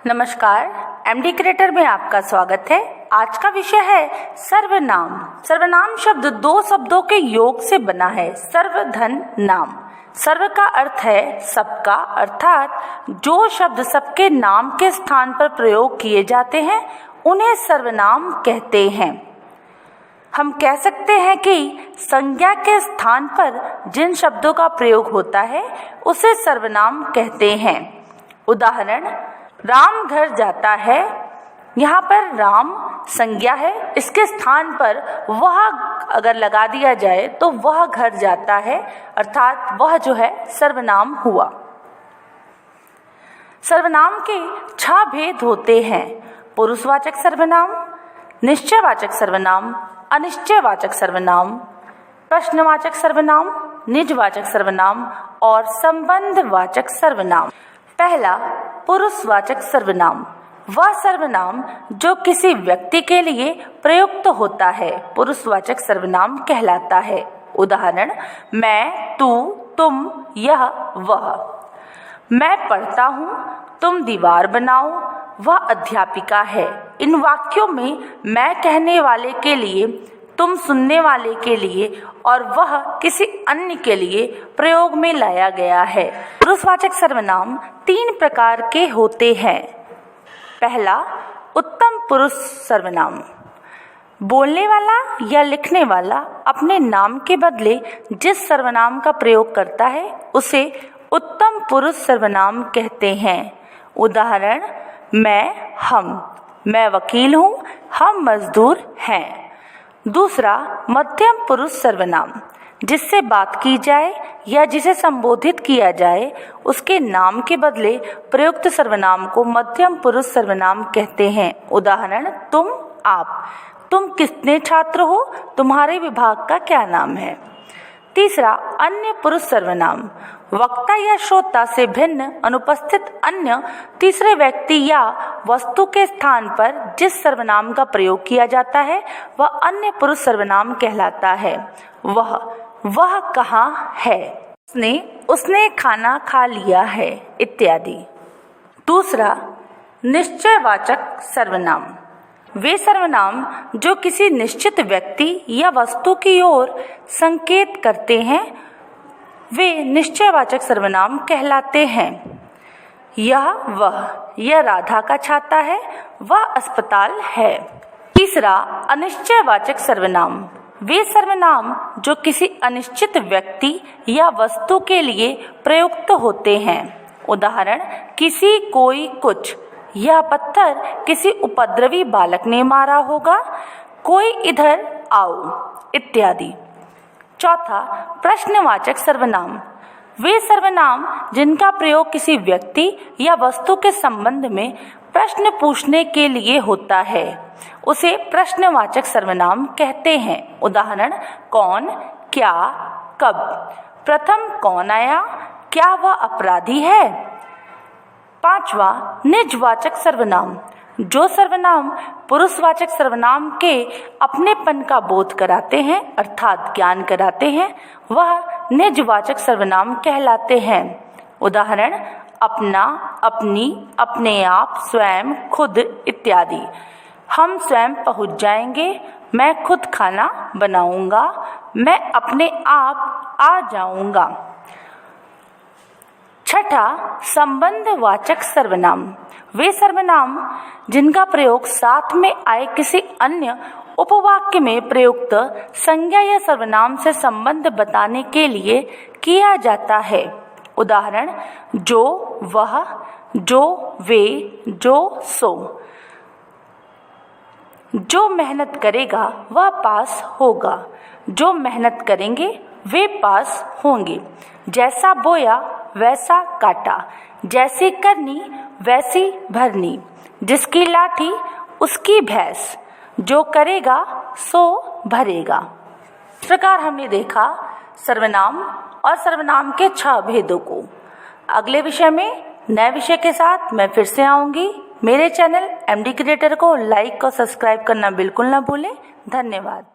नमस्कार, MD creator में आपका स्वागत है। आज का विषय है सर्वनाम। सर्वनाम शब्द दो शब्दों के योग से बना है, सर्वधन नाम। सर्व का अर्थ है सबका, अर्थात जो शब्द सबके नाम के स्थान पर प्रयोग किए जाते हैं उन्हें सर्वनाम कहते हैं। हम कह सकते हैं कि संज्ञा के स्थान पर जिन शब्दों का प्रयोग होता है उसे सर्वनाम कहते हैं। उदाहरण, राम घर जाता है। यहाँ पर राम संज्ञा है, इसके स्थान पर वह अगर लगा दिया जाए तो वह घर जाता है, अर्थात वह जो है सर्वनाम हुआ। सर्वनाम के 6 भेद होते हैं: पुरुषवाचक सर्वनाम, निश्चयवाचक सर्वनाम, अनिश्चयवाचक सर्वनाम, प्रश्नवाचक सर्वनाम, निजवाचक सर्वनाम और संबंधवाचक सर्वनाम। पहला, पुरुषवाचक सर्वनाम। वह सर्वनाम जो किसी व्यक्ति के लिए प्रयुक्त होता है पुरुषवाचक सर्वनाम कहलाता है। उदाहरण, मैं, तू, तुम, यह, वह। मैं पढ़ता हूँ, तुम दीवार बनाओ, वह अध्यापिका है। इन वाक्यों में मैं कहने वाले के लिए, तुम सुनने वाले के लिए और वह किसी अन्य के लिए प्रयोग में लाया गया है। पुरुषवाचक सर्वनाम 3 प्रकार के होते हैं। पहला, उत्तम पुरुष सर्वनाम। बोलने वाला या लिखने वाला अपने नाम के बदले जिस सर्वनाम का प्रयोग करता है उसे उत्तम पुरुष सर्वनाम कहते हैं। उदाहरण, मैं, हम। मैं वकील हूँ, हम मजदूर हैं। दूसरा, मध्यम पुरुष सर्वनाम। जिससे बात की जाए या जिसे संबोधित किया जाए उसके नाम के बदले प्रयुक्त सर्वनाम को मध्यम पुरुष सर्वनाम कहते हैं। उदाहरण, तुम, आप। तुम कितने छात्र हो, तुम्हारे विभाग का क्या नाम है। तीसरा, अन्य पुरुष सर्वनाम। वक्ता या श्रोता से भिन्न अनुपस्थित अन्य तीसरे व्यक्ति या वस्तु के स्थान पर जिस सर्वनाम का प्रयोग किया जाता है वह अन्य पुरुष सर्वनाम कहलाता है। वह कहाँ है, उसने खाना खा लिया है, इत्यादि। दूसरा, निश्चयवाचक सर्वनाम। वे सर्वनाम जो किसी निश्चित व्यक्ति या वस्तु की ओर संकेत करते हैं वे निश्चयवाचक सर्वनाम कहलाते हैं। यह राधा का छाता है, वह अस्पताल है। तीसरा, अनिश्चयवाचक सर्वनाम। वे सर्वनाम जो किसी अनिश्चित व्यक्ति या वस्तु के लिए प्रयुक्त होते हैं। उदाहरण, किसी, कोई, कुछ। यह पत्थर किसी उपद्रवी बालक ने मारा होगा, कोई इधर आओ, इत्यादि। चौथा, प्रश्नवाचक सर्वनाम। वे सर्वनाम जिनका प्रयोग किसी व्यक्ति या वस्तु के संबंध में प्रश्न पूछने के लिए होता है उसे प्रश्नवाचक सर्वनाम कहते हैं। उदाहरण, कौन, क्या, कब। प्रथम कौन आया, क्या वह अपराधी है। पांचवा, निजवाचक सर्वनाम। जो सर्वनाम पुरुषवाचक सर्वनाम के अपनेपन का बोध कराते हैं अर्थात ज्ञान कराते हैं वह निजवाचक सर्वनाम कहलाते हैं। उदाहरण, अपना, अपनी, अपने आप, स्वयं, खुद, इत्यादि। हम स्वयं पहुंच जाएंगे, मैं खुद खाना बनाऊंगा, मैं अपने आप आ जाऊंगा। छठा, संबंधवाचक सर्वनाम। वे सर्वनाम जिनका प्रयोग साथ में आए किसी अन्य उपवाक्य में प्रयुक्त संज्ञा या सर्वनाम से संबंध बताने के लिए किया जाता है। उदाहरण, जो, वह, जो, वे, जो, सो। जो मेहनत करेगा वह पास होगा, जो मेहनत करेंगे वे पास होंगे। जैसा बोया वैसा काटा, जैसी करनी वैसी भरनी। जिसकी लाठी उसकी भैंस, जो करेगा सो भरेगा। इस प्रकार हमने देखा सर्वनाम और सर्वनाम के 6 भेदों को। अगले विषय में नए विषय के साथ मैं फिर से आऊंगी। मेरे चैनल एमडी क्रिएटर को लाइक और सब्सक्राइब करना बिल्कुल ना भूलें। धन्यवाद।